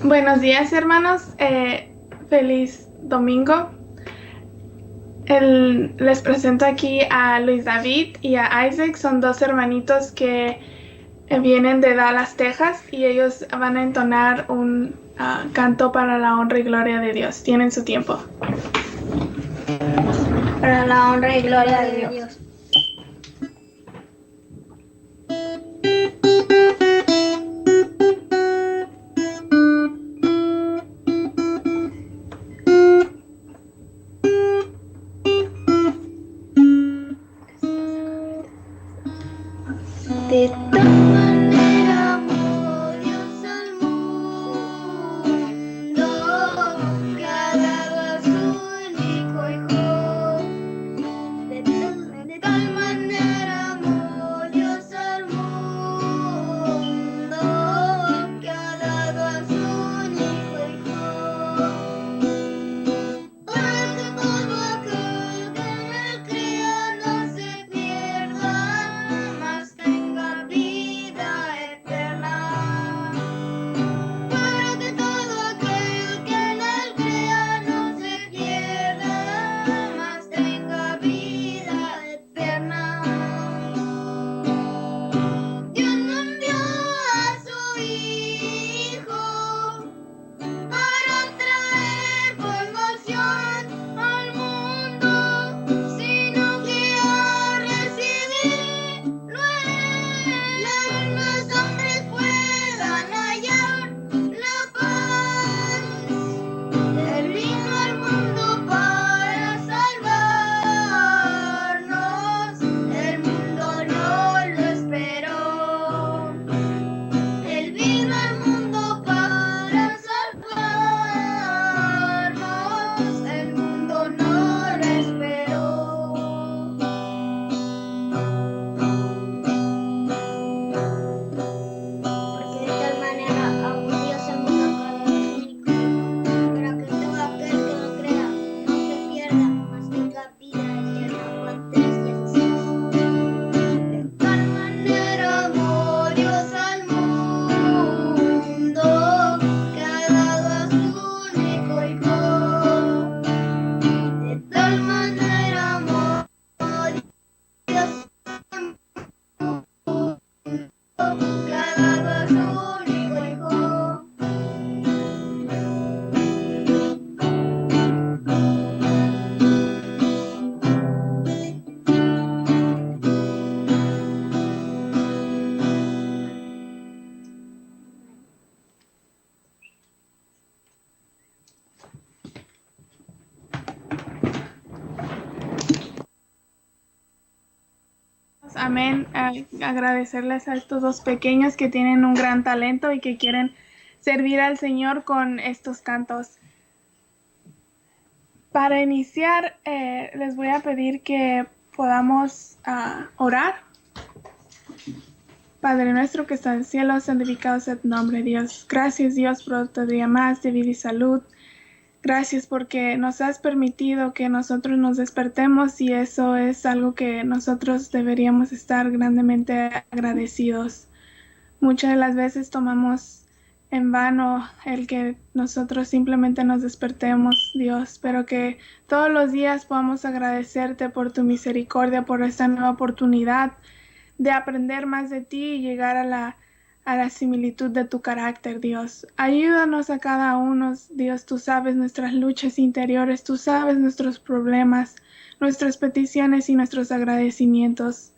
Buenos días, hermanos. Feliz domingo. Les presento aquí a Luis David y a Isaac. Son dos hermanitos que vienen de Dallas, Texas, y ellos van a entonar un canto para la honra y gloria de Dios. Tienen su tiempo. Para la honra y gloria de Dios. De tal manera amó Dios al mundo que ha dado a su único Hijo. De tal manera amó Dios al mundo que ha dado a su único Hijo. Para que todo aquel que en él crea no se pierda, mas tenga vida eterna. Para que todo aquel que en él crea no se pierda, mas tenga vida eterna. Dios no envió a su Hijo para traer conmoción al mundo, sino que a recibirlo los hombres puedan hallar la paz. Él vino al mundo para salvarnos, el mundo no lo esperó. Él vino al mundo para salvarnos, el mundo no lo esperó. Porque de tal manera amó Dios al mundo que ha dado a su único Hijo, para que todo aquel que lo crea no se pierda, mas tenga vida eterna. Juan 3:16. De tal manera amó Dios al mundo que ha dado a su único Hijo. De tal manera amó Dios al mundo que ha dado a su único Hijo. Amén. Agradecerles a estos dos pequeños que tienen un gran talento y que quieren servir al Señor con estos cantos. Para iniciar, les voy a pedir que podamos orar. Padre nuestro que está en el cielo, santificado sea tu nombre, Dios. Gracias, Dios, por otro día más de vida y salud. Gracias porque nos has permitido que nosotros nos despertemos, y eso es algo que nosotros deberíamos estar grandemente agradecidos. Muchas de las veces tomamos en vano el que nosotros simplemente nos despertemos, Dios, pero que todos los días podamos agradecerte por tu misericordia, por esta nueva oportunidad de aprender más de ti y llegar a la similitud de tu carácter, Dios. Ayúdanos a cada uno, Dios. Tú sabes nuestras luchas interiores, tú sabes nuestros problemas, nuestras peticiones y nuestros agradecimientos.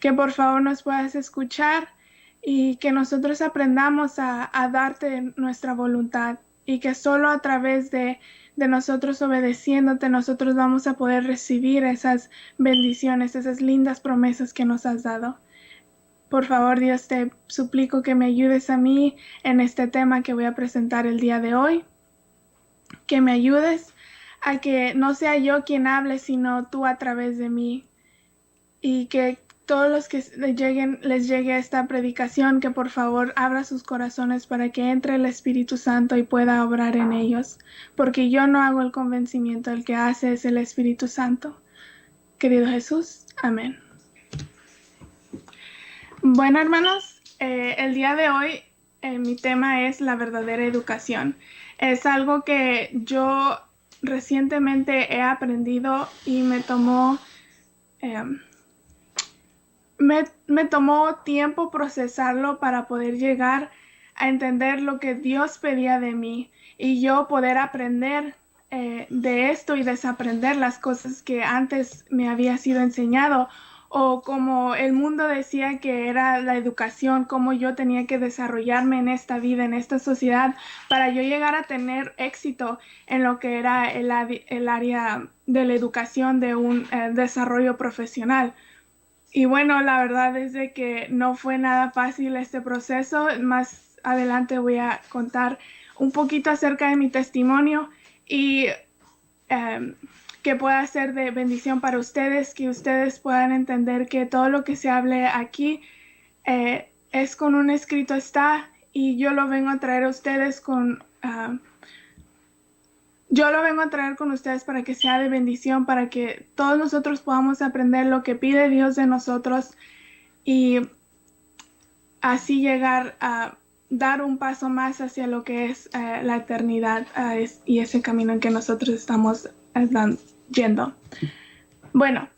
Que por favor nos puedas escuchar y que nosotros aprendamos a darte nuestra voluntad, y que solo a través de nosotros obedeciéndote, nosotros vamos a poder recibir esas bendiciones, esas lindas promesas que nos has dado. Por favor, Dios, te suplico que me ayudes a mí en este tema que voy a presentar el día de hoy. Que me ayudes a que no sea yo quien hable, sino tú a través de mí. Y que todos los que les llegue a esta predicación, que por favor abra sus corazones para que entre el Espíritu Santo y pueda obrar en ellos. Porque yo no hago el convencimiento, el que hace es el Espíritu Santo. Querido Jesús, amén. Bueno, hermanos, el día de hoy mi tema es la verdadera educación. Es algo que yo recientemente he aprendido y me tomó tiempo procesarlo para poder llegar a entender lo que Dios pedía de mí y yo poder aprender de esto y desaprender las cosas que antes me había sido enseñado, o como el mundo decía que era la educación, cómo yo tenía que desarrollarme en esta vida, en esta sociedad, para yo llegar a tener éxito en lo que era el área de la educación, de un desarrollo profesional. Y bueno, la verdad es de que no fue nada fácil este proceso. Más adelante voy a contar un poquito acerca de mi testimonio y que pueda ser de bendición para ustedes, que ustedes puedan entender que todo lo que se hable aquí es con un escrito está, y yo lo vengo a traer a ustedes para que sea de bendición, para que todos nosotros podamos aprender lo que pide Dios de nosotros y así llegar a dar un paso más hacia lo que es la eternidad y ese camino en que nosotros estamos yendo. Bueno,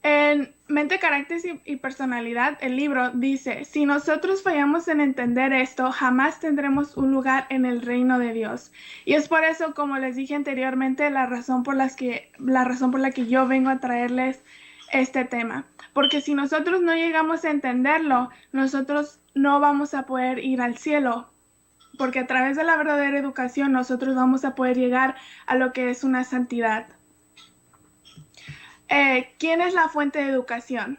en Mente, Carácter y Personalidad, el libro dice: si nosotros fallamos en entender esto, jamás tendremos un lugar en el reino de Dios. Y es por eso, como les dije anteriormente, la razón por la que yo vengo a traerles este tema. Porque si nosotros no llegamos a entenderlo, nosotros no vamos a poder ir al cielo. Porque a través de la verdadera educación nosotros vamos a poder llegar a lo que es una santidad. ¿Quién es la fuente de educación?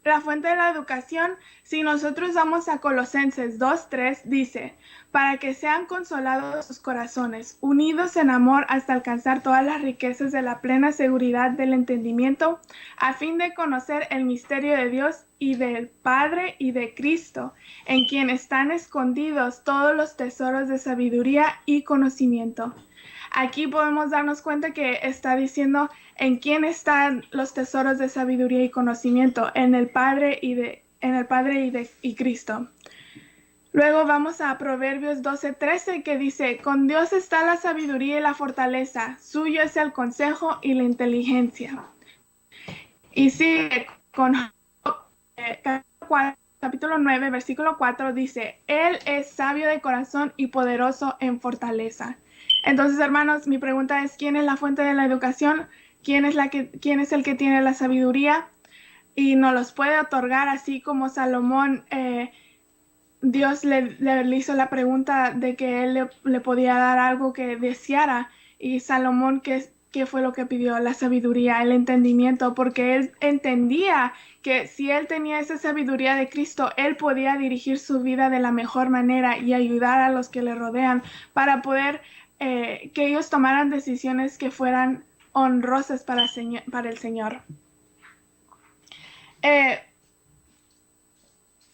La fuente de la educación, si nosotros vamos a Colosenses 2:3, dice: para que sean consolados sus corazones, unidos en amor hasta alcanzar todas las riquezas de la plena seguridad del entendimiento, a fin de conocer el misterio de Dios y del Padre y de Cristo, en quien están escondidos todos los tesoros de sabiduría y conocimiento. Aquí podemos darnos cuenta que está diciendo en quién están los tesoros de sabiduría y conocimiento, en el Padre y Cristo. Luego vamos a Proverbios 12:13, que dice: con Dios está la sabiduría y la fortaleza, suyo es el consejo y la inteligencia. Y sigue con capítulo 9, versículo 4, dice: Él es sabio de corazón y poderoso en fortaleza. Entonces, hermanos, mi pregunta es: ¿quién es la fuente de la educación? ¿Quién es el que tiene la sabiduría? Y nos los puede otorgar, así como Salomón, Dios le hizo la pregunta de que él le podía dar algo que deseara. Y Salomón, ¿qué fue lo que pidió? La sabiduría, el entendimiento, porque él entendía que si él tenía esa sabiduría de Cristo, él podía dirigir su vida de la mejor manera y ayudar a los que le rodean para poder que ellos tomaran decisiones que fueran honrosas para el Señor.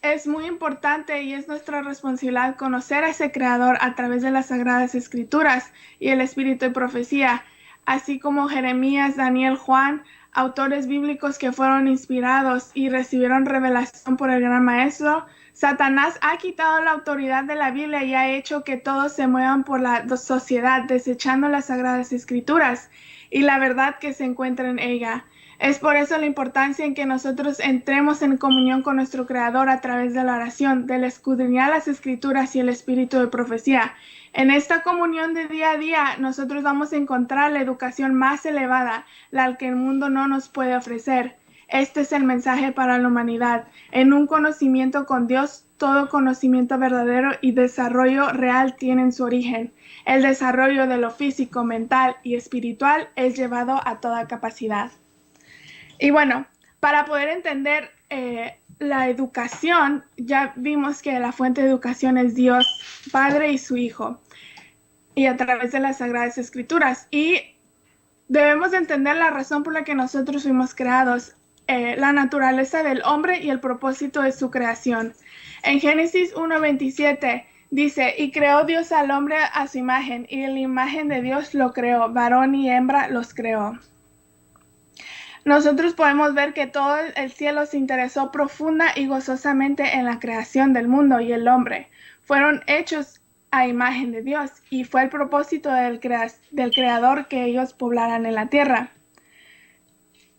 Es muy importante y es nuestra responsabilidad conocer a ese Creador a través de las Sagradas Escrituras y el Espíritu de Profecía, así como Jeremías, Daniel, Juan, autores bíblicos que fueron inspirados y recibieron revelación por el Gran Maestro. Satanás ha quitado la autoridad de la Biblia y ha hecho que todos se muevan por la sociedad, desechando las Sagradas Escrituras y la verdad que se encuentra en ella. Es por eso la importancia en que nosotros entremos en comunión con nuestro Creador a través de la oración, del escudriñar las Escrituras y el Espíritu de Profecía. En esta comunión de día a día, nosotros vamos a encontrar la educación más elevada, la que el mundo no nos puede ofrecer. Este es el mensaje para la humanidad. En un conocimiento con Dios, todo conocimiento verdadero y desarrollo real tienen su origen. El desarrollo de lo físico, mental y espiritual es llevado a toda capacidad. Y bueno, para poder entender la educación, ya vimos que la fuente de educación es Dios, Padre y su Hijo, y a través de las Sagradas Escrituras. Y debemos de entender la razón por la que nosotros fuimos creados, la naturaleza del hombre y el propósito de su creación. En Génesis 1:27 dice: y creó Dios al hombre a su imagen, y en la imagen de Dios lo creó, varón y hembra los creó. nosotros podemos ver que todo el cielo se interesó profunda y gozosamente en la creación del mundo y el hombre. Fueron hechos a imagen de Dios y fue el propósito del Creador que ellos poblaran en la tierra.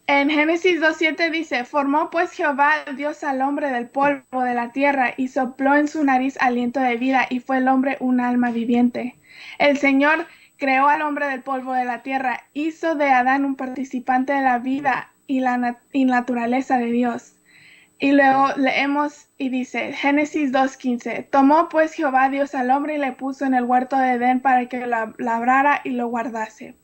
En Génesis 2:7 dice, formó pues Jehová Dios al hombre del polvo de la tierra y sopló en su nariz aliento de vida y fue el hombre un alma viviente. El Señor creó al hombre del polvo de la tierra, hizo de Adán un participante de la vida y la naturaleza de Dios. Y luego leemos y dice, Génesis 2:15, tomó pues Jehová Dios al hombre y le puso en el huerto de Edén para que lo labrara y lo guardase.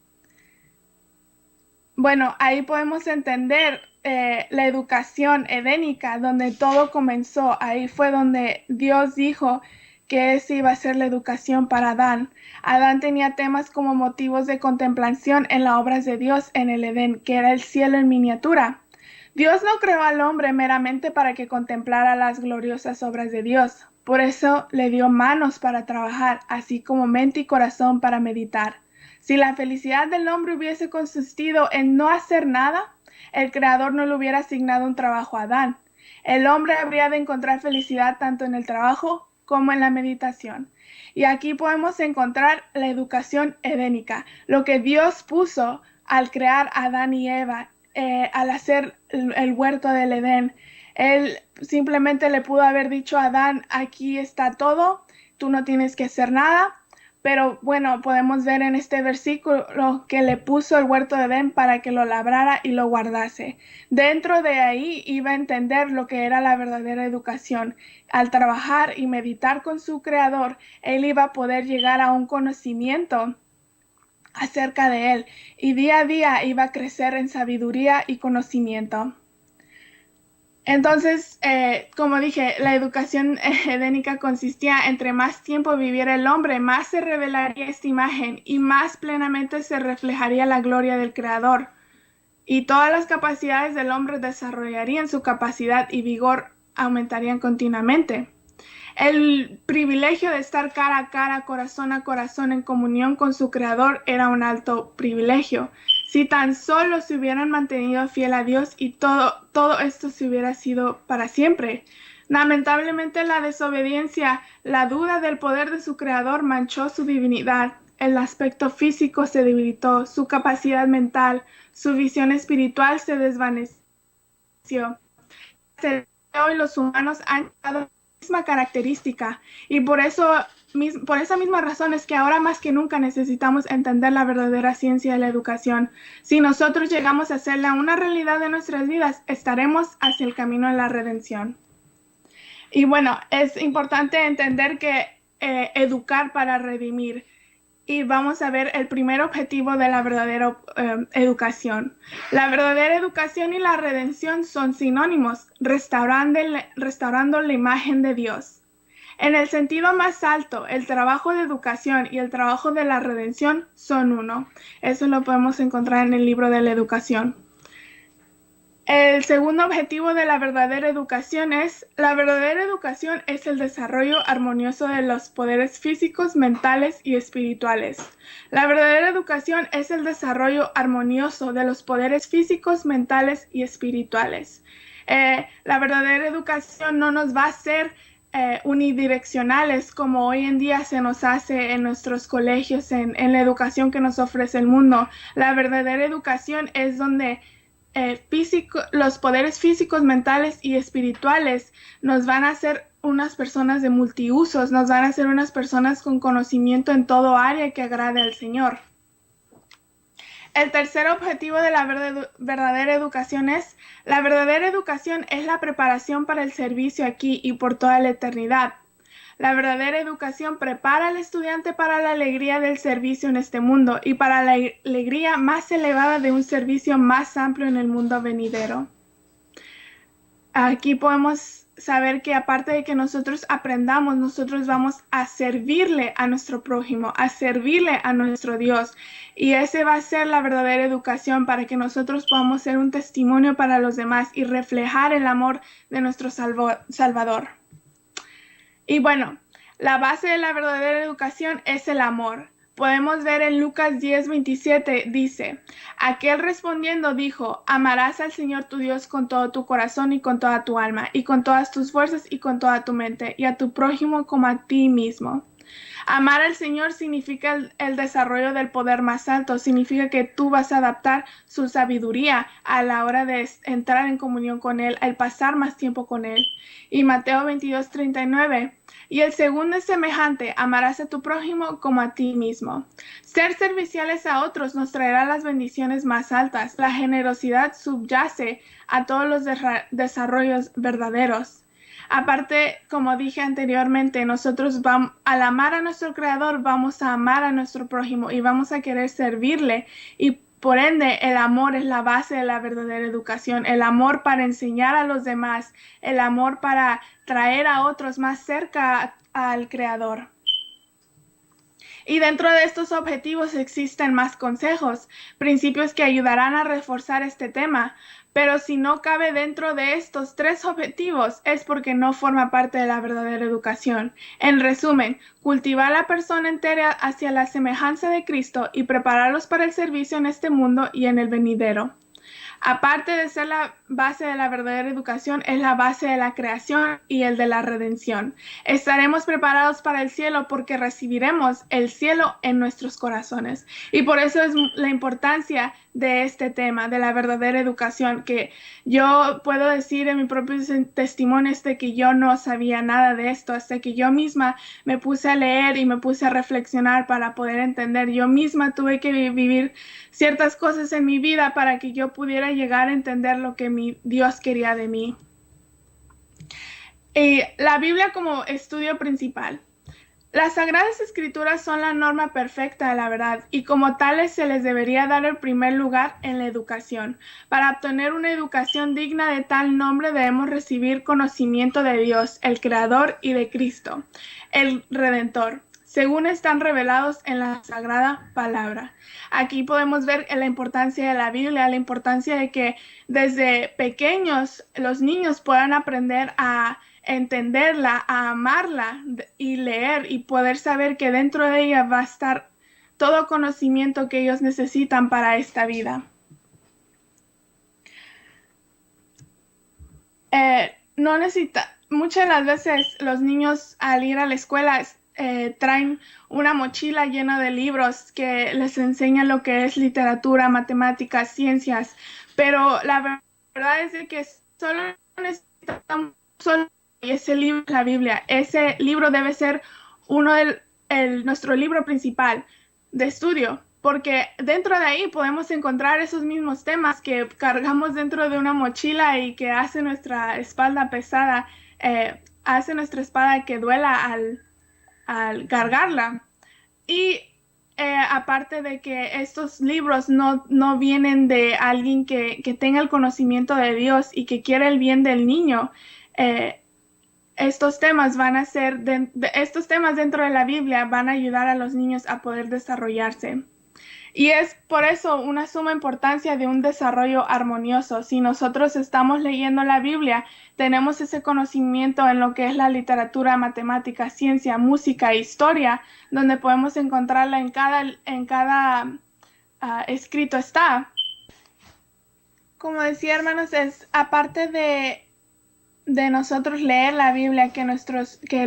Bueno, ahí podemos entender la educación edénica, donde todo comenzó. Ahí fue donde Dios dijo que esa iba a ser la educación para Adán. Adán tenía temas como motivos de contemplación en las obras de Dios en el Edén, que era el cielo en miniatura. Dios no creó al hombre meramente para que contemplara las gloriosas obras de Dios. Por eso le dio manos para trabajar, así como mente y corazón para meditar. Si la felicidad del hombre hubiese consistido en no hacer nada, el Creador no le hubiera asignado un trabajo a Adán. El hombre habría de encontrar felicidad tanto en el trabajo como en la meditación. Y aquí podemos encontrar la educación edénica, lo que Dios puso al crear a Adán y Eva, al hacer el huerto del Edén. Él simplemente le pudo haber dicho a Adán, aquí está todo, tú no tienes que hacer nada. Pero bueno, podemos ver en este versículo que le puso el huerto de Edén para que lo labrara y lo guardase. Dentro de ahí iba a entender lo que era la verdadera educación. Al trabajar y meditar con su Creador, él iba a poder llegar a un conocimiento acerca de él y día a día iba a crecer en sabiduría y conocimiento. Entonces, como dije, la educación edénica consistía entre más tiempo viviera el hombre, más se revelaría esta imagen y más plenamente se reflejaría la gloria del Creador. Y todas las capacidades del hombre desarrollarían su capacidad y vigor aumentarían continuamente. El privilegio de estar cara a cara, corazón a corazón en comunión con su Creador era un alto privilegio. Si tan solo se hubieran mantenido fiel a Dios y todo esto se hubiera sido para siempre. Lamentablemente la desobediencia, la duda del poder de su Creador manchó su divinidad. El aspecto físico se debilitó, su capacidad mental, su visión espiritual se desvaneció. Hoy los humanos han dado la misma característica y por esa misma razón es que ahora más que nunca necesitamos entender la verdadera ciencia de la educación. Si nosotros llegamos a hacerla una realidad de nuestras vidas, estaremos hacia el camino de la redención. Y bueno, es importante entender que educar para redimir. Y vamos a ver el primer objetivo de la verdadera educación. La verdadera educación y la redención son sinónimos, restaurando la imagen de Dios. En el sentido más alto, el trabajo de educación y el trabajo de la redención son uno. Eso lo podemos encontrar en el libro de la educación. El segundo objetivo de la verdadera educación es el desarrollo armonioso de los poderes físicos, mentales y espirituales. La verdadera educación es el desarrollo armonioso de los poderes físicos, mentales y espirituales. La verdadera educación no nos va a ser unidireccionales como hoy en día se nos hace en nuestros colegios, en la educación que nos ofrece el mundo. La verdadera educación es donde los poderes físicos, mentales y espirituales nos van a hacer unas personas de multiusos, nos van a hacer unas personas con conocimiento en todo área que agrade al Señor. El tercer objetivo de la verdadera educación es la preparación para el servicio aquí y por toda la eternidad. La verdadera educación prepara al estudiante para la alegría del servicio en este mundo y para la alegría más elevada de un servicio más amplio en el mundo venidero. Aquí podemos saber que aparte de que nosotros aprendamos, nosotros vamos a servirle a nuestro prójimo, a servirle a nuestro Dios. Y ese va a ser la verdadera educación para que nosotros podamos ser un testimonio para los demás y reflejar el amor de nuestro Salvador. Y bueno, la base de la verdadera educación es el amor. Podemos ver en Lucas 10:27, dice, aquel respondiendo dijo, amarás al Señor tu Dios con todo tu corazón y con toda tu alma, y con todas tus fuerzas y con toda tu mente, y a tu prójimo como a ti mismo. Amar al Señor significa el desarrollo del poder más alto, significa que tú vas a adaptar su sabiduría a la hora de entrar en comunión con Él, al pasar más tiempo con Él. Y Mateo 22:39, y el segundo es semejante, amarás a tu prójimo como a ti mismo. Ser serviciales a otros nos traerá las bendiciones más altas. La generosidad subyace a todos los desarrollos verdaderos. Aparte, como dije anteriormente, nosotros al amar a nuestro Creador, vamos a amar a nuestro prójimo y vamos a querer servirle. Y por ende, el amor es la base de la verdadera educación. El amor para enseñar a los demás, el amor para traer a otros más cerca al Creador. Y dentro de estos objetivos existen más consejos, principios que ayudarán a reforzar este tema. Pero si no cabe dentro de estos 3 objetivos es porque no forma parte de la verdadera educación. En resumen, cultivar a la persona entera hacia la semejanza de Cristo y prepararlos para el servicio en este mundo y en el venidero. Aparte de ser la base de la verdadera educación, es la base de la creación y el de la redención. Estaremos preparados para el cielo porque recibiremos el cielo en nuestros corazones. Y por eso es la importancia de este tema, de la verdadera educación, que yo puedo decir en mi propio testimonio de que yo no sabía nada de esto, hasta que yo misma me puse a leer y me puse a reflexionar para poder entender. Yo misma tuve que vivir ciertas cosas en mi vida para que yo pudiera llegar a entender lo que mi Dios quería de mí. Y la Biblia como estudio principal. Las Sagradas Escrituras son la norma perfecta de la verdad y como tales se les debería dar el primer lugar en la educación. Para obtener una educación digna de tal nombre debemos recibir conocimiento de Dios, el Creador, y de Cristo, el Redentor, según están revelados en la Sagrada Palabra. Aquí podemos ver la importancia de la Biblia, la importancia de que desde pequeños los niños puedan aprender a entenderla, a amarla y leer y poder saber que dentro de ella va a estar todo conocimiento que ellos necesitan para esta vida. Muchas de las veces los niños al ir a la escuela traen una mochila llena de libros que les enseñan lo que es literatura, matemáticas, ciencias, pero la verdad es de que solo necesitamos y ese libro es la Biblia. Ese libro debe ser nuestro libro principal de estudio, porque dentro de ahí podemos encontrar esos mismos temas que cargamos dentro de una mochila y que hace nuestra espalda pesada, hace nuestra espalda que duela al cargarla. Y aparte de que estos libros no vienen de alguien que tenga el conocimiento de Dios y que quiera el bien del niño, estos temas estos temas dentro de la Biblia van a ayudar a los niños a poder desarrollarse. Y es por eso una suma importancia de un desarrollo armonioso. Si nosotros estamos leyendo la Biblia, tenemos ese conocimiento en lo que es la literatura, matemática, ciencia, música e historia, donde podemos encontrarla en cada escrito está. Como decía, hermanos, es aparte de nosotros leer la Biblia, que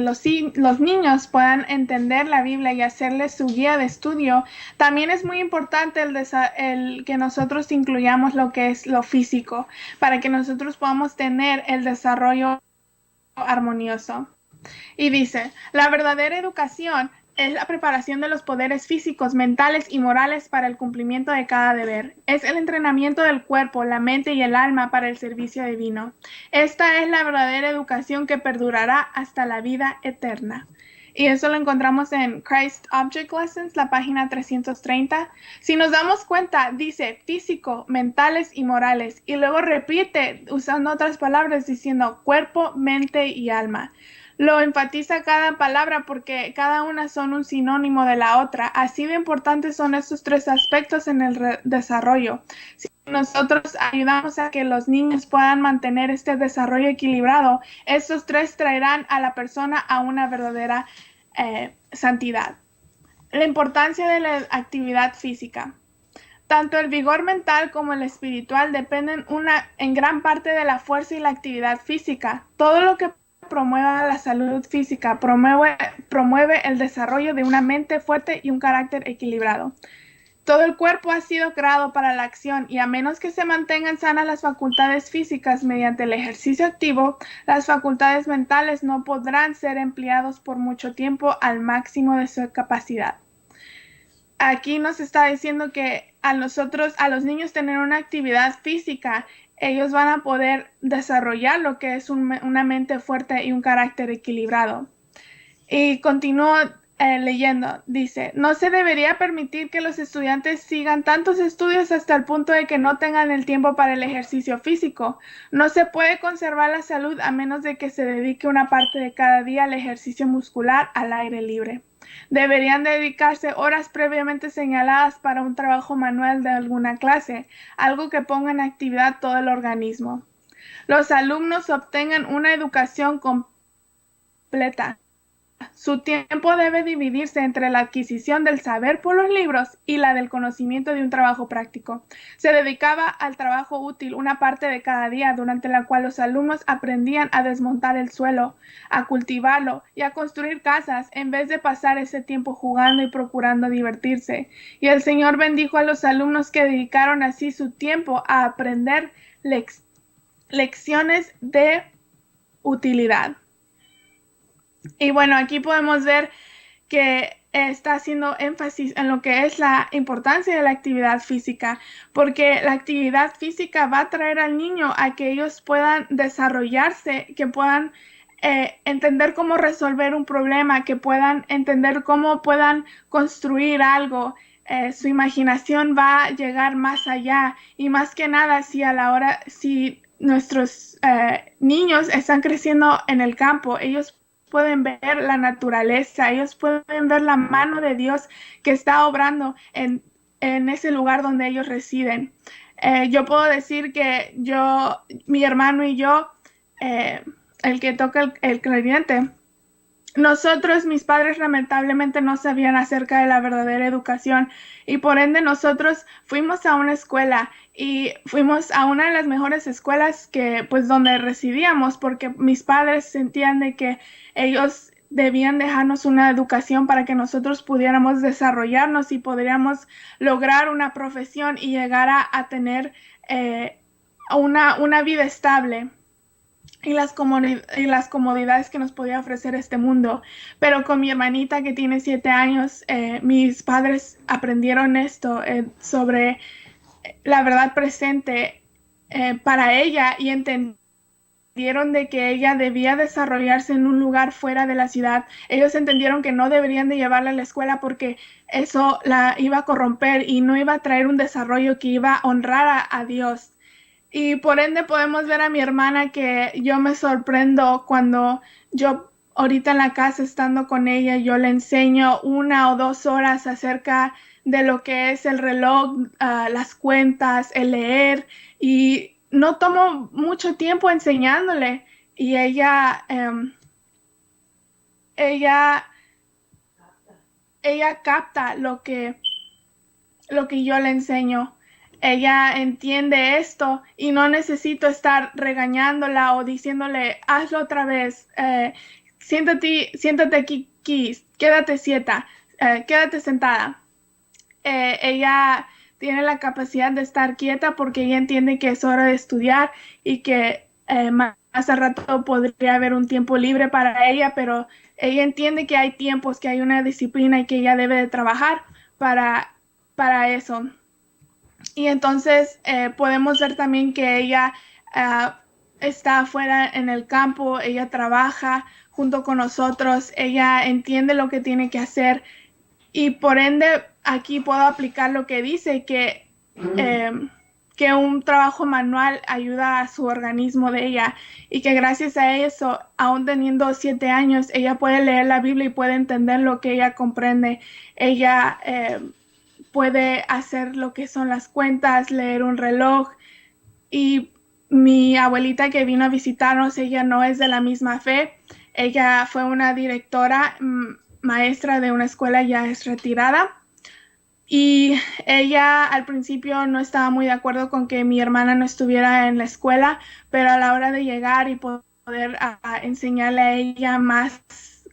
los niños puedan entender la Biblia y hacerle su guía de estudio, también es muy importante el que nosotros incluyamos lo que es lo físico, para que nosotros podamos tener el desarrollo armonioso. Y dice, la verdadera educación es la preparación de los poderes físicos, mentales y morales para el cumplimiento de cada deber. Es el entrenamiento del cuerpo, la mente y el alma para el servicio divino. Esta es la verdadera educación que perdurará hasta la vida eterna. Y eso lo encontramos en Christ Object Lessons, la página 330. Si nos damos cuenta, dice físico, mentales y morales. Y luego repite usando otras palabras diciendo cuerpo, mente y alma. Lo enfatiza cada palabra porque cada una son un sinónimo de la otra. Así de importantes son estos 3 aspectos en el desarrollo. Si nosotros ayudamos a que los niños puedan mantener este desarrollo equilibrado, estos 3 traerán a la persona a una verdadera santidad. La importancia de la actividad física. Tanto el vigor mental como el espiritual dependen en gran parte de la fuerza y la actividad física. Todo lo que promueva la salud física promueve el desarrollo de una mente fuerte y un carácter equilibrado. Todo el cuerpo ha sido creado para la acción y a menos que se mantengan sanas las facultades físicas mediante el ejercicio activo, las facultades mentales no podrán ser empleados por mucho tiempo al máximo de su capacidad. Aquí nos está diciendo que a los niños tener una actividad física, ellos van a poder desarrollar lo que es una mente fuerte y un carácter equilibrado. Y continúo leyendo, dice, no se debería permitir que los estudiantes sigan tantos estudios hasta el punto de que no tengan el tiempo para el ejercicio físico. No se puede conservar la salud a menos de que se dedique una parte de cada día al ejercicio muscular al aire libre. Deberían dedicarse horas previamente señaladas para un trabajo manual de alguna clase, algo que ponga en actividad todo el organismo. Los alumnos obtengan una educación completa. Su tiempo debe dividirse entre la adquisición del saber por los libros y la del conocimiento de un trabajo práctico. Se dedicaba al trabajo útil una parte de cada día, durante la cual los alumnos aprendían a desmontar el suelo, a cultivarlo y a construir casas, en vez de pasar ese tiempo jugando y procurando divertirse. Y el Señor bendijo a los alumnos que dedicaron así su tiempo a aprender lecciones de utilidad. Y bueno, aquí podemos ver que está haciendo énfasis en lo que es la importancia de la actividad física, porque la actividad física va a traer al niño a que ellos puedan desarrollarse, que puedan entender cómo resolver un problema, que puedan entender cómo puedan construir algo. Su imaginación va a llegar más allá y más que nada si nuestros niños están creciendo en el campo, ellos pueden ver la naturaleza, ellos pueden ver la mano de Dios que está obrando en ese lugar donde ellos residen. Yo puedo decir que mi hermano y yo, el que toca el clarinete, mis padres lamentablemente no sabían acerca de la verdadera educación y por ende nosotros fuimos a una escuela y fuimos a una de las mejores escuelas donde residíamos, porque mis padres sentían de que ellos debían dejarnos una educación para que nosotros pudiéramos desarrollarnos y podríamos lograr una profesión y llegar a tener una vida estable y las comodidades que nos podía ofrecer este mundo. Pero con mi hermanita que tiene 7 años, mis padres aprendieron esto sobre la verdad presente para ella y entendieron de que ella debía desarrollarse en un lugar fuera de la ciudad. Ellos entendieron que no deberían de llevarla a la escuela porque eso la iba a corromper y no iba a traer un desarrollo que iba a honrar a Dios. Y por ende podemos ver a mi hermana que yo me sorprendo cuando yo ahorita en la casa estando con ella, yo le enseño 1 o 2 horas acerca de lo que es el reloj, las cuentas, el leer, y no tomo mucho tiempo enseñándole y ella capta lo que yo le enseño. Ella entiende esto y no necesito estar regañándola o diciéndole, hazlo otra vez, siéntate aquí, quédate quieta, quédate sentada. Ella tiene la capacidad de estar quieta porque ella entiende que es hora de estudiar y que más al rato podría haber un tiempo libre para ella, pero ella entiende que hay tiempos, que hay una disciplina y que ella debe de trabajar para eso. Y entonces podemos ver también que ella está afuera en el campo, ella trabaja junto con nosotros, ella entiende lo que tiene que hacer y por ende aquí puedo aplicar lo que dice, que un trabajo manual ayuda a su organismo de ella y que gracias a eso, aún teniendo 7 años, ella puede leer la Biblia y puede entender lo que ella comprende. Ella puede hacer lo que son las cuentas, leer un reloj. Y mi abuelita que vino a visitarnos, ella no es de la misma fe. Ella fue una directora maestra de una escuela, ya es retirada. Y ella al principio no estaba muy de acuerdo con que mi hermana no estuviera en la escuela, pero a la hora de llegar y poder enseñarle a ella más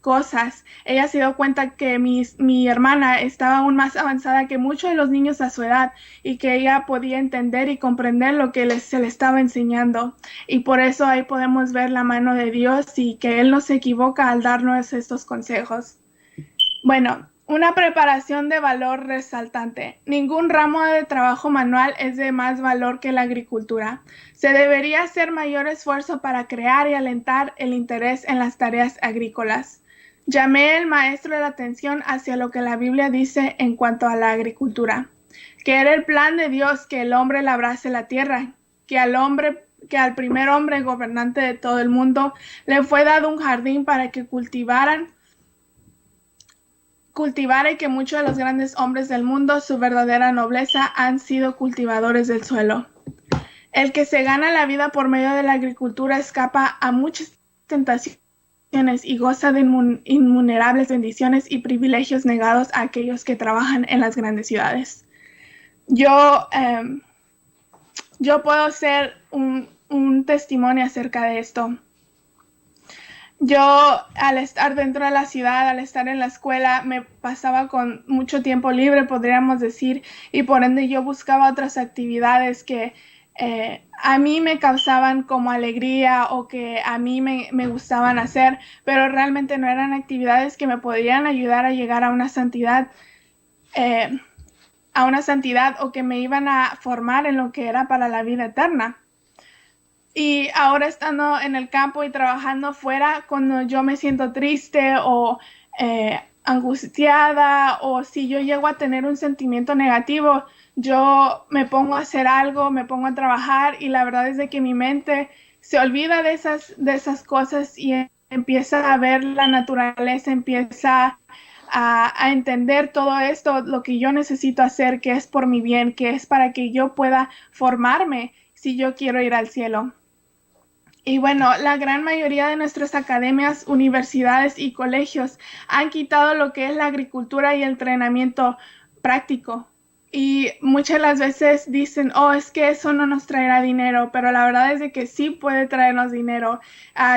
cosas, ella se dio cuenta que mi hermana estaba aún más avanzada que muchos de los niños a su edad y que ella podía entender y comprender lo que se le estaba enseñando. Y por eso ahí podemos ver la mano de Dios y que Él no se equivoca al darnos estos consejos. Bueno, una preparación de valor resaltante. Ningún ramo de trabajo manual es de más valor que la agricultura. Se debería hacer mayor esfuerzo para crear y alentar el interés en las tareas agrícolas. Llamé al maestro la atención hacia lo que la Biblia dice en cuanto a la agricultura, que era el plan de Dios que el hombre labrase la tierra, que al primer hombre gobernante de todo el mundo le fue dado un jardín para que cultivara y que muchos de los grandes hombres del mundo, su verdadera nobleza, han sido cultivadores del suelo. El que se gana la vida por medio de la agricultura escapa a muchas tentaciones y goza de innumerables bendiciones y privilegios negados a aquellos que trabajan en las grandes ciudades. Yo puedo ser un testimonio acerca de esto. Yo, al estar dentro de la ciudad, al estar en la escuela, me pasaba con mucho tiempo libre, podríamos decir, y por ende yo buscaba otras actividades que a mí me causaban como alegría o que a mí me gustaban hacer, pero realmente no eran actividades que me podrían ayudar a llegar a una santidad o que me iban a formar en lo que era para la vida eterna. Y ahora estando en el campo y trabajando fuera, cuando yo me siento triste o angustiada, o si yo llego a tener un sentimiento negativo, yo me pongo a hacer algo, me pongo a trabajar, y la verdad es de que mi mente se olvida de esas cosas y empieza a ver la naturaleza, empieza a entender todo esto, lo que yo necesito hacer, que es por mi bien, que es para que yo pueda formarme si yo quiero ir al cielo. Y bueno, la gran mayoría de nuestras academias, universidades y colegios han quitado lo que es la agricultura y el entrenamiento práctico. Y muchas de las veces dicen, oh, es que eso no nos traerá dinero, pero la verdad es de que sí puede traernos dinero.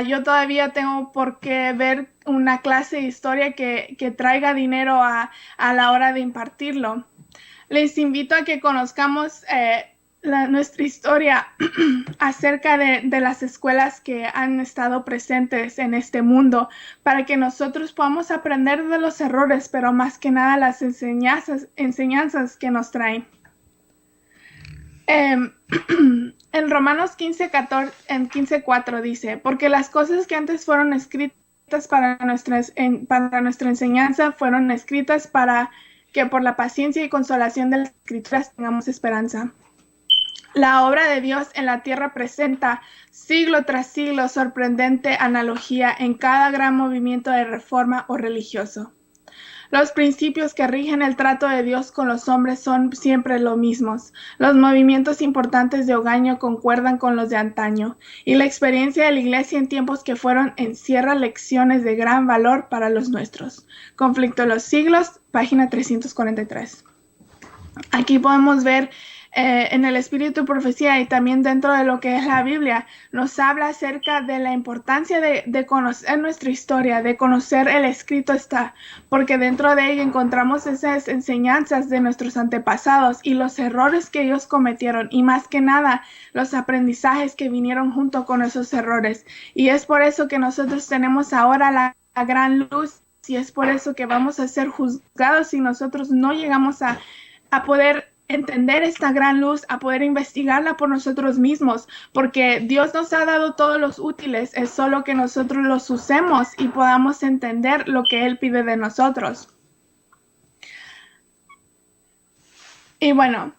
Yo todavía tengo por qué ver una clase de historia que traiga dinero a la hora de impartirlo. Les invito a que conozcamos nuestra historia acerca de las escuelas que han estado presentes en este mundo, para que nosotros podamos aprender de los errores, pero más que nada las enseñanzas que nos traen. En Romanos 15:4 dice, porque las cosas que antes fueron escritas para nuestra enseñanza fueron escritas para que por la paciencia y consolación de las Escrituras tengamos esperanza. La obra de Dios en la tierra presenta siglo tras siglo sorprendente analogía en cada gran movimiento de reforma o religioso. Los principios que rigen el trato de Dios con los hombres son siempre los mismos. Los movimientos importantes de hogaño concuerdan con los de antaño, y la experiencia de la Iglesia en tiempos que fueron encierra lecciones de gran valor para los nuestros. Conflicto de los siglos, página 343. Aquí podemos ver en el espíritu de profecía, y también dentro de lo que es la Biblia, nos habla acerca de la importancia de conocer nuestra historia, de conocer el escrito porque dentro de ella encontramos esas enseñanzas de nuestros antepasados y los errores que ellos cometieron, y más que nada los aprendizajes que vinieron junto con esos errores. Y es por eso que nosotros tenemos ahora la gran luz, y es por eso que vamos a ser juzgados si nosotros no llegamos a poder entender esta gran luz, a poder investigarla por nosotros mismos, porque Dios nos ha dado todos los útiles, es solo que nosotros los usemos y podamos entender lo que Él pide de nosotros. Y bueno,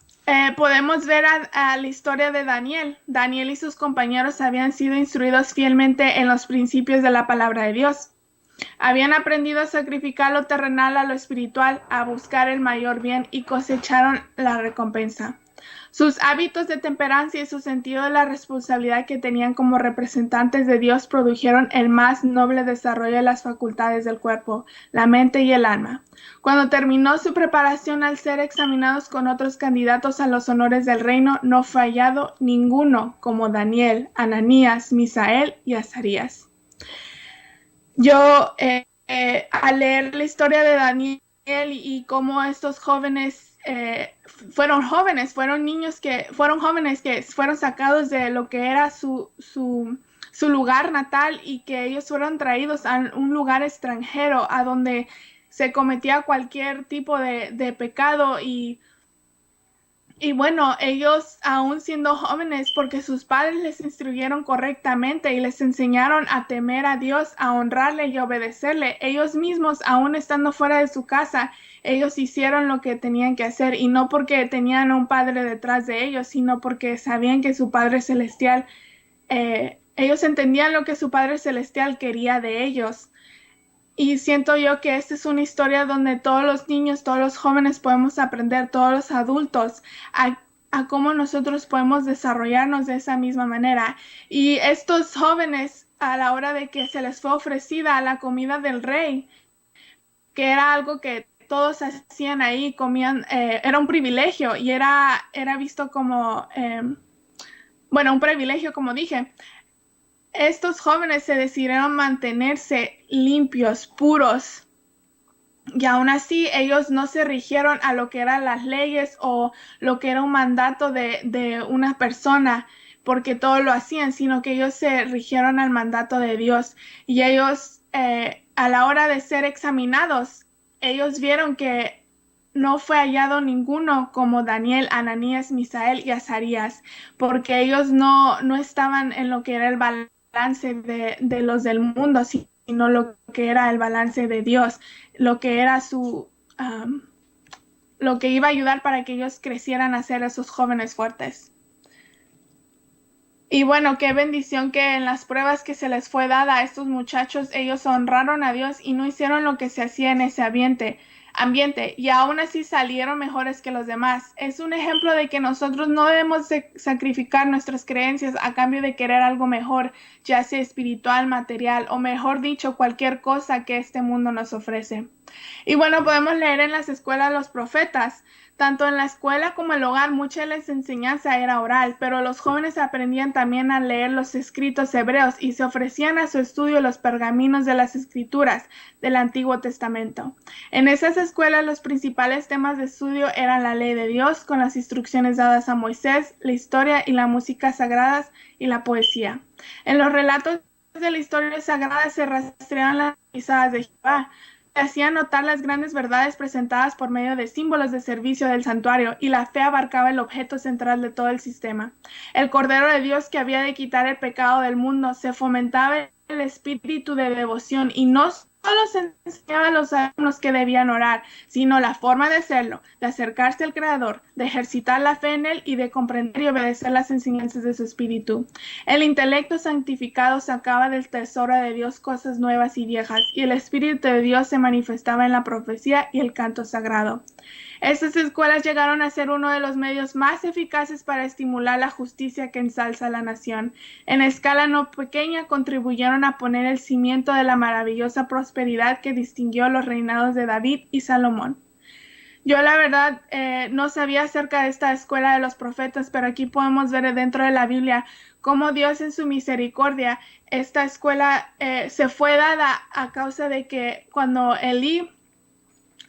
podemos ver a la historia de Daniel. Daniel y sus compañeros habían sido instruidos fielmente en los principios de la palabra de Dios. Habían aprendido a sacrificar lo terrenal a lo espiritual, a buscar el mayor bien, y cosecharon la recompensa. Sus hábitos de temperancia y su sentido de la responsabilidad que tenían como representantes de Dios produjeron el más noble desarrollo de las facultades del cuerpo, la mente y el alma. Cuando terminó su preparación al ser examinados con otros candidatos a los honores del reino, no fue hallado ninguno como Daniel, Ananías, Misael y Azarías. Yo, al leer la historia de Daniel y cómo estos jóvenes fueron jóvenes que fueron sacados de lo que era su lugar natal y que ellos fueron traídos a un lugar extranjero a donde se cometía cualquier tipo de pecado y bueno, ellos aún siendo jóvenes, porque sus padres les instruyeron correctamente y les enseñaron a temer a Dios, a honrarle y obedecerle, ellos mismos, aún estando fuera de su casa, ellos hicieron lo que tenían que hacer y no porque tenían a un padre detrás de ellos, sino porque sabían que su Padre Celestial, ellos entendían lo que su Padre Celestial quería de ellos. Y siento yo que esta es una historia donde todos los niños, todos los jóvenes podemos aprender, todos los adultos, a cómo nosotros podemos desarrollarnos de esa misma manera. Y estos jóvenes, a la hora de que se les fue ofrecida la comida del rey, que era algo que todos hacían ahí, comían, era un privilegio y era visto como, un privilegio, como dije. Estos jóvenes se decidieron mantenerse limpios, puros, y aún así ellos no se rigieron a lo que eran las leyes o lo que era un mandato de una persona, porque todo lo hacían, sino que ellos se rigieron al mandato de Dios. Y ellos, a la hora de ser examinados, ellos vieron que no fue hallado ninguno como Daniel, Ananías, Misael y Azarías, porque ellos no estaban en lo que era el balance de los del mundo, sino lo que era el balance de Dios, lo que era lo que iba a ayudar para que ellos crecieran a ser esos jóvenes fuertes. Y bueno, qué bendición que en las pruebas que se les fue dada a estos muchachos, ellos honraron a Dios y no hicieron lo que se hacía en ese ambiente, y aún así salieron mejores que los demás. Es un ejemplo de que nosotros no debemos sacrificar nuestras creencias a cambio de querer algo mejor, ya sea espiritual, material o mejor dicho, cualquier cosa que este mundo nos ofrece. Y bueno, podemos leer en las escuelas los profetas. Tanto en la escuela como en el hogar, mucha de la enseñanza era oral, pero los jóvenes aprendían también a leer los escritos hebreos y se ofrecían a su estudio los pergaminos de las escrituras del Antiguo Testamento. En esas escuelas los principales temas de estudio eran la ley de Dios con las instrucciones dadas a Moisés, la historia y la música sagradas y la poesía. En los relatos de la historia sagrada se rastreaban las pisadas de Jehová, hacía notar las grandes verdades presentadas por medio de símbolos de servicio del santuario, y la fe abarcaba el objeto central de todo el sistema. El Cordero de Dios que había de quitar el pecado del mundo, se fomentaba el espíritu de devoción y no solo se enseñaba a los alumnos que debían orar, sino la forma de hacerlo, de acercarse al Creador, de ejercitar la fe en Él y de comprender y obedecer las enseñanzas de su espíritu. El intelecto santificado sacaba del tesoro de Dios cosas nuevas y viejas, y el espíritu de Dios se manifestaba en la profecía y el canto sagrado. Estas escuelas llegaron a ser uno de los medios más eficaces para estimular la justicia que ensalza a la nación. En escala no pequeña contribuyeron a poner el cimiento de la maravillosa prosperidad que distinguió los reinados de David y Salomón. Yo la verdad no sabía acerca de esta escuela de los profetas, pero aquí podemos ver dentro de la Biblia cómo Dios en su misericordia, esta escuela se fue dada a causa de que cuando Elí,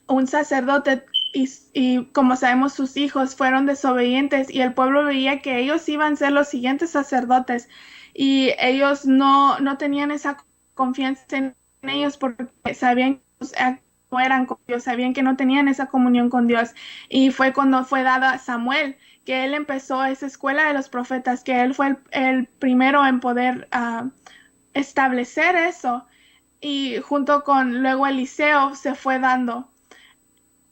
un sacerdote, y como sabemos sus hijos fueron desobedientes y el pueblo veía que ellos iban a ser los siguientes sacerdotes y ellos no tenían esa confianza en ellos porque sabían que no eran con Dios, sabían que no tenían esa comunión con Dios, y fue cuando fue dada a Samuel que él empezó esa escuela de los profetas, que él fue el primero en poder establecer eso, y junto con luego Eliseo se fue dando.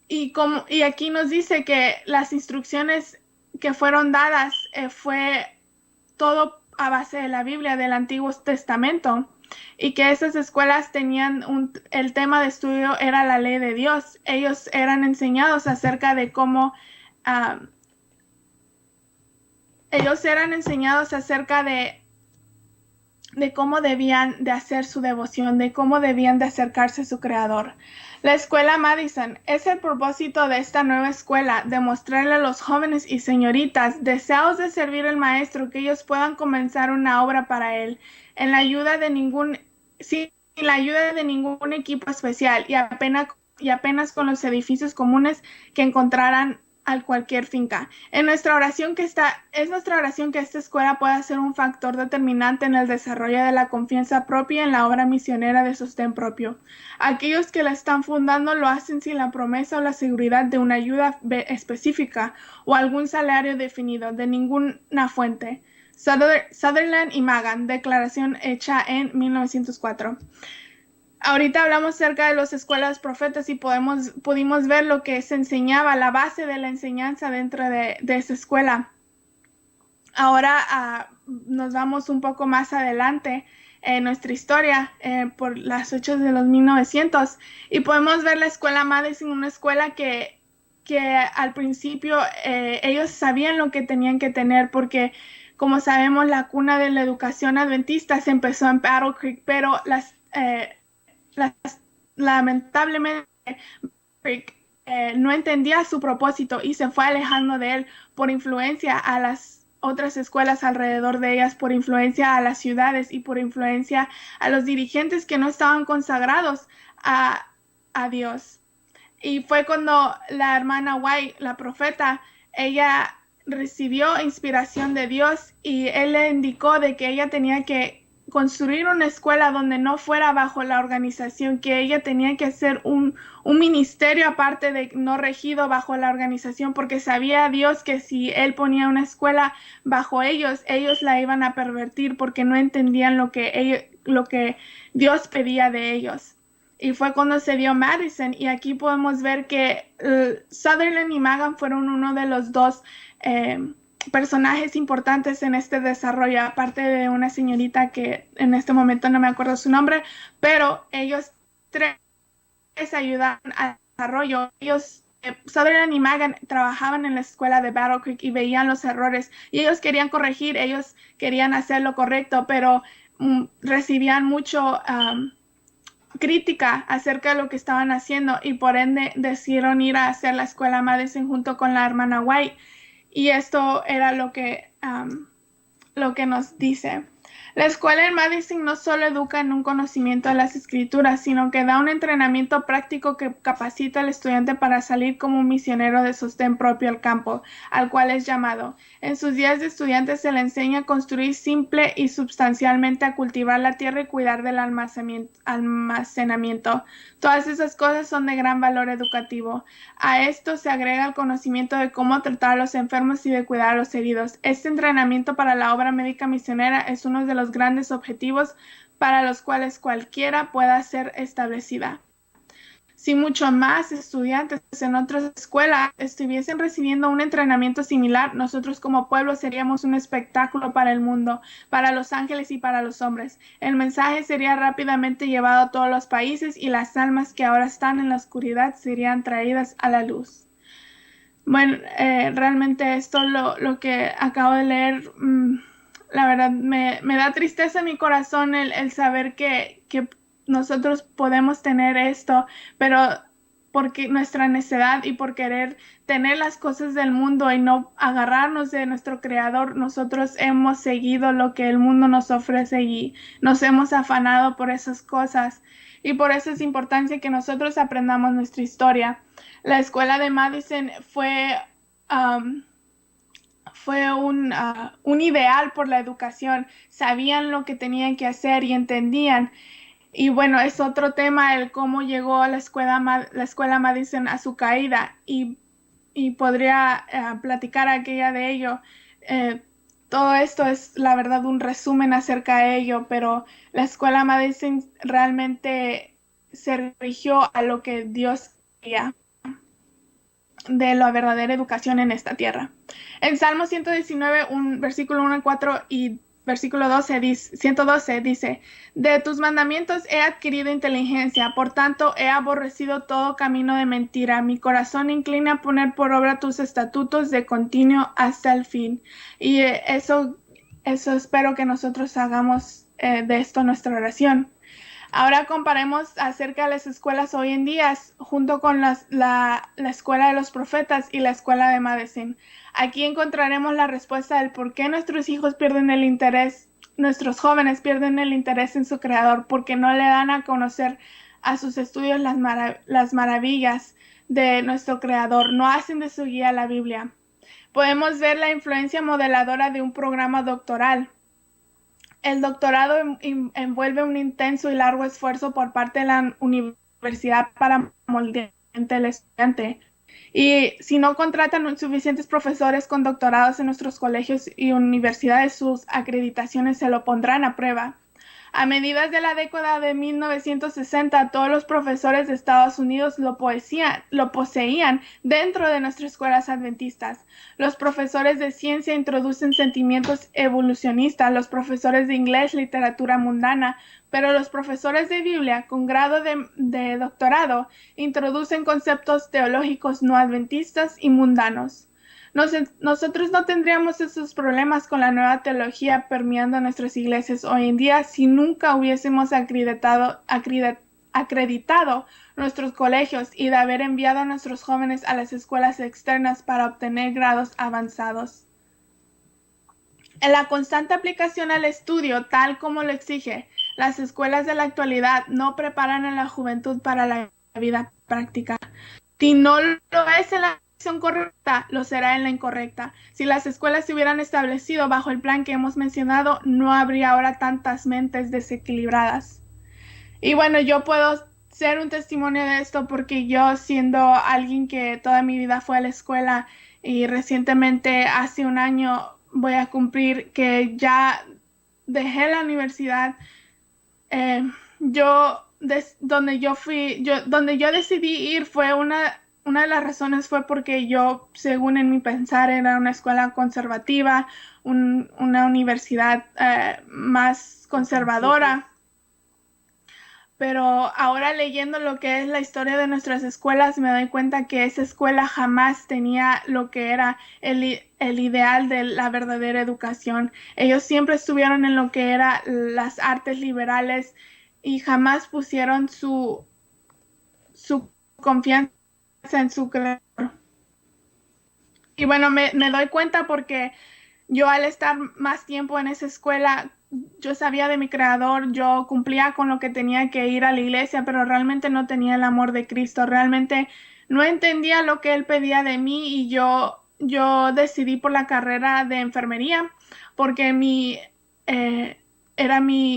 Y aquí nos dice que las instrucciones que fueron dadas fue todo a base de la Biblia, del Antiguo Testamento, y que esas escuelas tenían el tema de estudio era la ley de Dios. Ellos eran enseñados acerca de cómo ellos eran enseñados acerca de cómo debían de hacer su devoción, de cómo debían de acercarse a su creador. La escuela Madison es el propósito de esta nueva escuela, demostrarle a los jóvenes y señoritas deseados de servir al maestro que ellos puedan comenzar una obra para él, sin la ayuda de ningún equipo especial y apenas con los edificios comunes que encontraran a cualquier finca. Es nuestra oración que esta escuela pueda ser un factor determinante en el desarrollo de la confianza propia en la obra misionera de sostén propio. Aquellos que la están fundando lo hacen sin la promesa o la seguridad de una ayuda específica o algún salario definido de ninguna fuente. Sutherland y Magan, declaración hecha en 1904. Ahorita hablamos acerca de las escuelas profetas y pudimos ver lo que se enseñaba, la base de la enseñanza dentro de esa escuela. Ahora nos vamos un poco más adelante en nuestra historia, por las fechas de los 1900, y podemos ver la escuela Madison, una escuela que al principio ellos sabían lo que tenían que tener, porque como sabemos la cuna de la educación adventista se empezó en Battle Creek, pero lamentablemente no entendía su propósito y se fue alejando de él por influencia a las otras escuelas alrededor de ellas, por influencia a las ciudades y por influencia a los dirigentes que no estaban consagrados a Dios. Y fue cuando la hermana White, la profeta, ella recibió inspiración de Dios y él le indicó de que ella tenía que construir una escuela donde no fuera bajo la organización, que ella tenía que hacer un ministerio aparte de no regido bajo la organización, porque sabía Dios que si él ponía una escuela bajo ellos la iban a pervertir porque no entendían lo que Dios pedía de ellos. Y fue cuando se dio Madison, y aquí podemos ver que Sutherland y Magan fueron uno de los dos personajes importantes en este desarrollo, aparte de una señorita que en este momento no me acuerdo su nombre, pero ellos tres ayudaron al desarrollo. Sutherland y Magan trabajaban en la escuela de Battle Creek y veían los errores y ellos querían corregir, ellos querían hacer lo correcto, pero recibían mucho crítica acerca de lo que estaban haciendo y por ende decidieron ir a hacer la escuela Madison junto con la hermana White. Y esto era lo que nos dice. La escuela en Madison no solo educa en un conocimiento de las escrituras, sino que da un entrenamiento práctico que capacita al estudiante para salir como un misionero de sostén propio al campo, al cual es llamado. En sus días de estudiante se le enseña a construir simple y sustancialmente, a cultivar la tierra y cuidar del almacenamiento. Todas esas cosas son de gran valor educativo. A esto se agrega el conocimiento de cómo tratar a los enfermos y de cuidar a los heridos. Este entrenamiento para la obra médica misionera es uno de los grandes objetivos para los cuales cualquiera pueda ser establecida. Si mucho más estudiantes en otras escuelas estuviesen recibiendo un entrenamiento similar, nosotros como pueblo seríamos un espectáculo para el mundo, para los ángeles y para los hombres. El mensaje sería rápidamente llevado a todos los países y las almas que ahora están en la oscuridad serían traídas a la luz. Bueno, realmente esto lo que acabo de leer, la verdad me da tristeza en mi corazón el saber que nosotros podemos tener esto, pero porque nuestra necedad y por querer tener las cosas del mundo y no agarrarnos de nuestro Creador, nosotros hemos seguido lo que el mundo nos ofrece y nos hemos afanado por esas cosas. Y por eso es importante que nosotros aprendamos nuestra historia. La escuela de Madison fue un ideal por la educación. Sabían lo que tenían que hacer y entendían. Y bueno, es otro tema el cómo llegó la escuela Madison a su caída y podría platicar aquella de ello. Todo esto es la verdad un resumen acerca de ello, pero la escuela Madison realmente se rigió a lo que Dios quería de la verdadera educación en esta tierra. En Salmo 119, versículo 1 al 4 y versículo 112 dice, de tus mandamientos he adquirido inteligencia, por tanto he aborrecido todo camino de mentira. Mi corazón inclina a poner por obra tus estatutos de continuo hasta el fin. Y eso espero que nosotros hagamos de esto nuestra oración. Ahora comparemos acerca de las escuelas hoy en día, junto con la escuela de los profetas y la escuela de Madison. Aquí encontraremos la respuesta del por qué nuestros hijos pierden el interés, nuestros jóvenes pierden el interés en su creador, porque no le dan a conocer a sus estudios las maravillas de nuestro creador, no hacen de su guía la Biblia. Podemos ver la influencia modeladora de un programa doctoral. El doctorado envuelve un intenso y largo esfuerzo por parte de la universidad para moldear el estudiante. Y si no contratan suficientes profesores con doctorados en nuestros colegios y universidades, sus acreditaciones se lo pondrán a prueba. A mediados de la década de 1960, todos los profesores de Estados Unidos lo poseían dentro de nuestras escuelas adventistas. Los profesores de ciencia introducen sentimientos evolucionistas, los profesores de inglés, literatura mundana, pero los profesores de Biblia con grado de doctorado introducen conceptos teológicos no adventistas y mundanos. Nosotros no tendríamos esos problemas con la nueva teología permeando nuestras iglesias hoy en día si nunca hubiésemos acreditado nuestros colegios y de haber enviado a nuestros jóvenes a las escuelas externas para obtener grados avanzados. En la constante aplicación al estudio, tal como lo exige, las escuelas de la actualidad no preparan a la juventud para la vida práctica. Si no lo es en la correcta, lo será en la incorrecta. Si las escuelas se hubieran establecido bajo el plan que hemos mencionado, no habría ahora tantas mentes desequilibradas. Y bueno, yo puedo ser un testimonio de esto porque yo, siendo alguien que toda mi vida fue a la escuela y recientemente hace un año voy a cumplir que ya dejé la universidad, donde yo decidí ir fue una de las razones fue porque yo, según en mi pensar, era una escuela conservativa, una universidad más conservadora. Pero ahora leyendo lo que es la historia de nuestras escuelas, me doy cuenta que esa escuela jamás tenía lo que era el ideal de la verdadera educación. Ellos siempre estuvieron en lo que eran las artes liberales y jamás pusieron su confianza en su creador. Y bueno, me doy cuenta porque yo, al estar más tiempo en esa escuela, yo sabía de mi creador, yo cumplía con lo que tenía que ir a la iglesia, pero realmente no tenía el amor de Cristo, realmente no entendía lo que él pedía de mí y yo decidí por la carrera de enfermería porque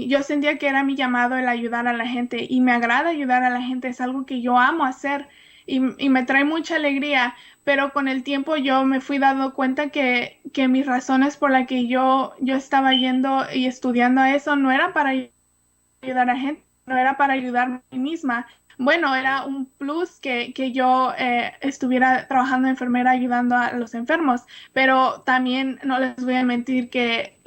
yo sentía que era mi llamado el ayudar a la gente y me agrada ayudar a la gente, es algo que yo amo hacer y me trae mucha alegría, pero con el tiempo yo me fui dando cuenta que mis razones por las que yo estaba yendo y estudiando eso no era para ayudar a gente, no era para ayudarme a mí misma. Bueno, era un plus que yo estuviera trabajando de enfermera ayudando a los enfermos, pero también no les voy a mentir que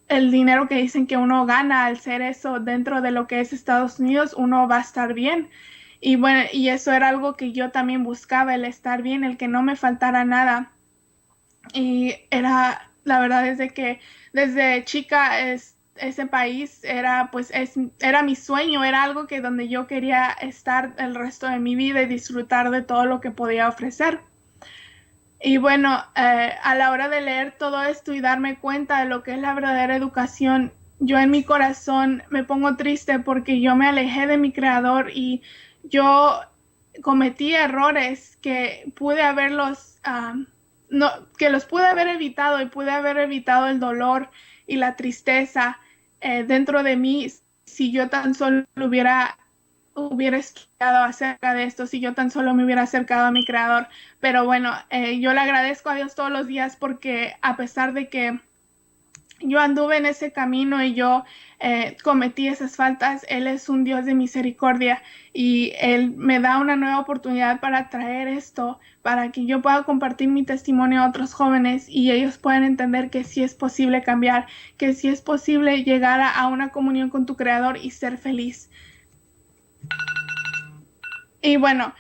el dinero que dicen que uno gana al ser eso dentro de lo que es Estados Unidos, uno va a estar bien. Y bueno, y eso era algo que yo también buscaba, el estar bien, el que no me faltara nada. Y la verdad es de que desde chica ese país era mi sueño, era algo que donde yo quería estar el resto de mi vida y disfrutar de todo lo que podía ofrecer. Y bueno, a la hora de leer todo esto y darme cuenta de lo que es la verdadera educación, yo en mi corazón me pongo triste porque yo me alejé de mi creador y yo cometí errores que pude haberlos, que los pude haber evitado y pude haber evitado el dolor y la tristeza dentro de mí si yo tan solo hubiera estudiado acerca de esto, si yo tan solo me hubiera acercado a mi creador. Pero bueno, yo le agradezco a Dios todos los días porque a pesar de que yo anduve en ese camino y yo cometí esas faltas. Él es un Dios de misericordia y Él me da una nueva oportunidad para traer esto, para que yo pueda compartir mi testimonio a otros jóvenes y ellos puedan entender que sí es posible cambiar, que sí es posible llegar a una comunión con tu Creador y ser feliz. Y bueno,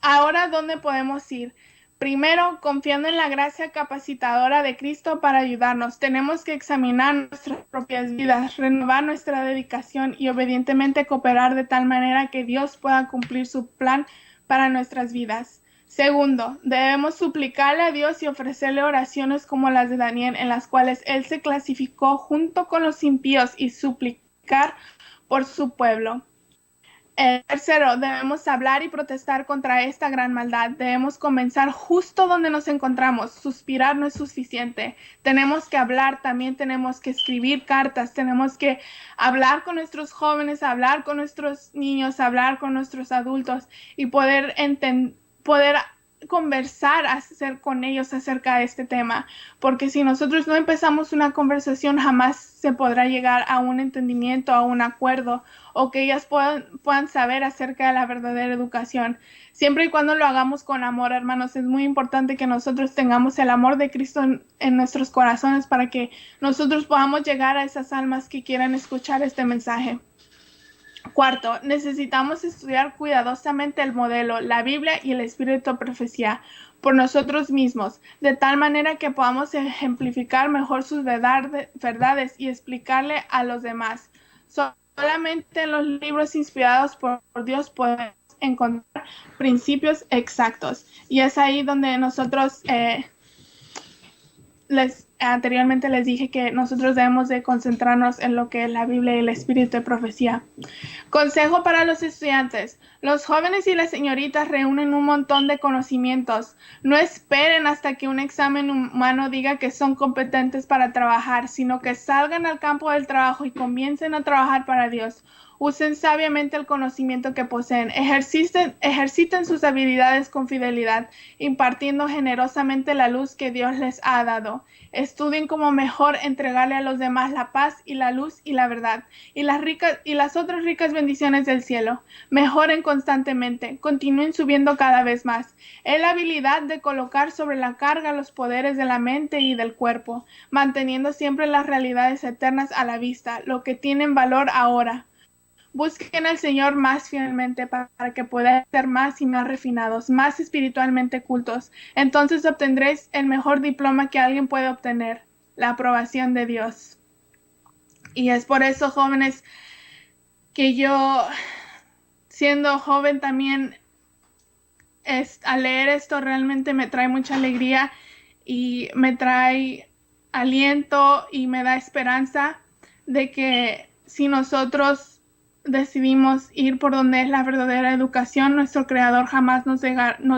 ahora, ¿dónde podemos ir? Primero, confiando en la gracia capacitadora de Cristo para ayudarnos. Tenemos que examinar nuestras propias vidas, renovar nuestra dedicación y obedientemente cooperar de tal manera que Dios pueda cumplir su plan para nuestras vidas. Segundo, debemos suplicarle a Dios y ofrecerle oraciones como las de Daniel, en las cuales él se clasificó junto con los impíos y suplicar por su pueblo. Tercero, debemos hablar y protestar contra esta gran maldad. Debemos comenzar justo donde nos encontramos. Suspirar no es suficiente. Tenemos que hablar, también tenemos que escribir cartas, tenemos que hablar con nuestros jóvenes, hablar con nuestros niños, hablar con nuestros adultos y poder conversar con ellos acerca de este tema, porque si nosotros no empezamos una conversación jamás se podrá llegar a un entendimiento, a un acuerdo, o que ellas puedan saber acerca de la verdadera educación. Siempre y cuando lo hagamos con amor, hermanos, es muy importante que nosotros tengamos el amor de Cristo en nuestros corazones para que nosotros podamos llegar a esas almas que quieran escuchar este mensaje. Cuarto, necesitamos estudiar cuidadosamente el modelo, la Biblia y el espíritu de profecía por nosotros mismos, de tal manera que podamos ejemplificar mejor sus verdades y explicarle a los demás. Solamente en los libros inspirados por Dios podemos encontrar principios exactos. Y es ahí donde nosotros anteriormente les dije que nosotros debemos de concentrarnos en lo que es la Biblia y el espíritu de profecía. Consejo para los estudiantes. Los jóvenes y las señoritas reúnen un montón de conocimientos. No esperen hasta que un examen humano diga que son competentes para trabajar, sino que salgan al campo del trabajo y comiencen a trabajar para Dios. Usen sabiamente el conocimiento que poseen. Ejerciten sus habilidades con fidelidad, impartiendo generosamente la luz que Dios les ha dado. Estudien cómo mejor entregarle a los demás la paz y la luz y la verdad y las otras ricas bendiciones del cielo. Mejoren constantemente. Continúen subiendo cada vez más. Es la habilidad de colocar sobre la carga los poderes de la mente y del cuerpo, manteniendo siempre las realidades eternas a la vista, lo que tienen valor ahora. Busquen al Señor más fielmente para que puedan ser más y más refinados, más espiritualmente cultos. Entonces obtendréis el mejor diploma que alguien puede obtener, la aprobación de Dios. Y es por eso, jóvenes, que yo, siendo joven también, al leer esto realmente me trae mucha alegría y me trae aliento y me da esperanza de que si nosotros decidimos ir por donde es la verdadera educación, nuestro Creador jamás nos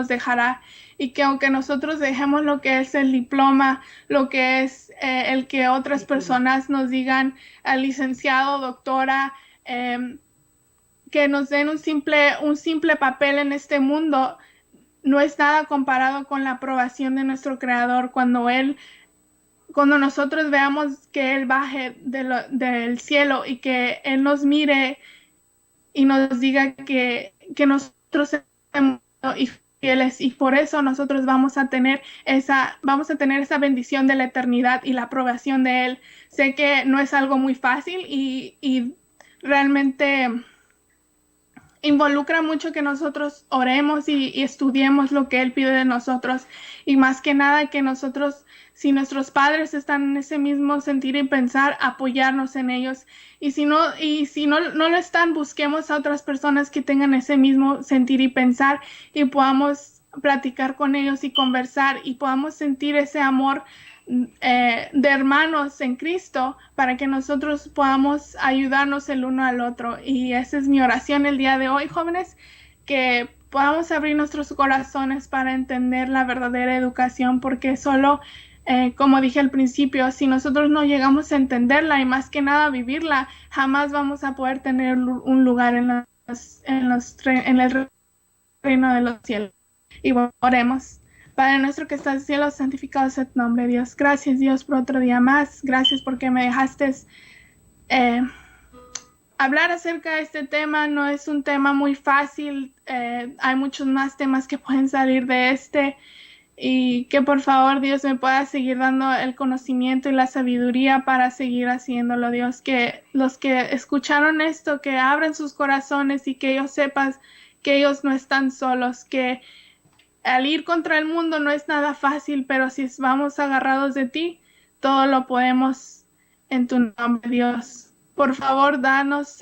dejará, y que aunque nosotros dejemos lo que es el diploma, lo que es el que otras personas nos digan, licenciado, doctora, que nos den un simple papel en este mundo, no es nada comparado con la aprobación de nuestro Creador cuando nosotros veamos que Él baje del cielo y que Él nos mire y nos diga que nosotros somos fieles, y por eso nosotros vamos a tener esa bendición de la eternidad y la aprobación de Él. Sé que no es algo muy fácil y realmente involucra mucho que nosotros oremos y estudiemos lo que Él pide de nosotros, y más que nada que nosotros, si nuestros padres están en ese mismo sentir y pensar, apoyarnos en ellos, y si no lo están, busquemos a otras personas que tengan ese mismo sentir y pensar y podamos platicar con ellos y conversar y podamos sentir ese amor de hermanos en Cristo, para que nosotros podamos ayudarnos el uno al otro. Y esa es mi oración el día de hoy, jóvenes, que podamos abrir nuestros corazones para entender la verdadera educación, porque solo, como dije al principio, si nosotros no llegamos a entenderla y más que nada vivirla, jamás vamos a poder tener un lugar en el reino de los cielos. Y oremos. Padre nuestro que estás en el cielo, santificado sea tu nombre, Dios. Gracias, Dios, por otro día más. Gracias porque me dejaste hablar acerca de este tema. No es un tema muy fácil. Hay muchos más temas que pueden salir de este. Y que por favor, Dios, me pueda seguir dando el conocimiento y la sabiduría para seguir haciéndolo, Dios. Que los que escucharon esto, que abran sus corazones y que ellos sepan que ellos no están solos, que al ir contra el mundo no es nada fácil, pero si vamos agarrados de ti, todo lo podemos en tu nombre, Dios. Por favor, danos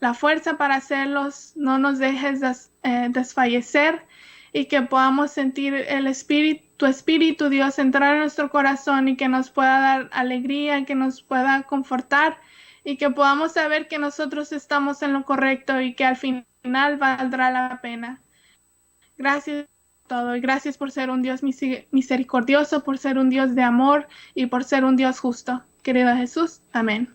la fuerza para hacerlos, no nos dejes desfallecer y que podamos sentir tu espíritu, Dios, entrar en nuestro corazón y que nos pueda dar alegría, que nos pueda confortar y que podamos saber que nosotros estamos en lo correcto y que al final valdrá la pena. Gracias por todo y gracias por ser un Dios misericordioso, por ser un Dios de amor y por ser un Dios justo. Querido Jesús, amén.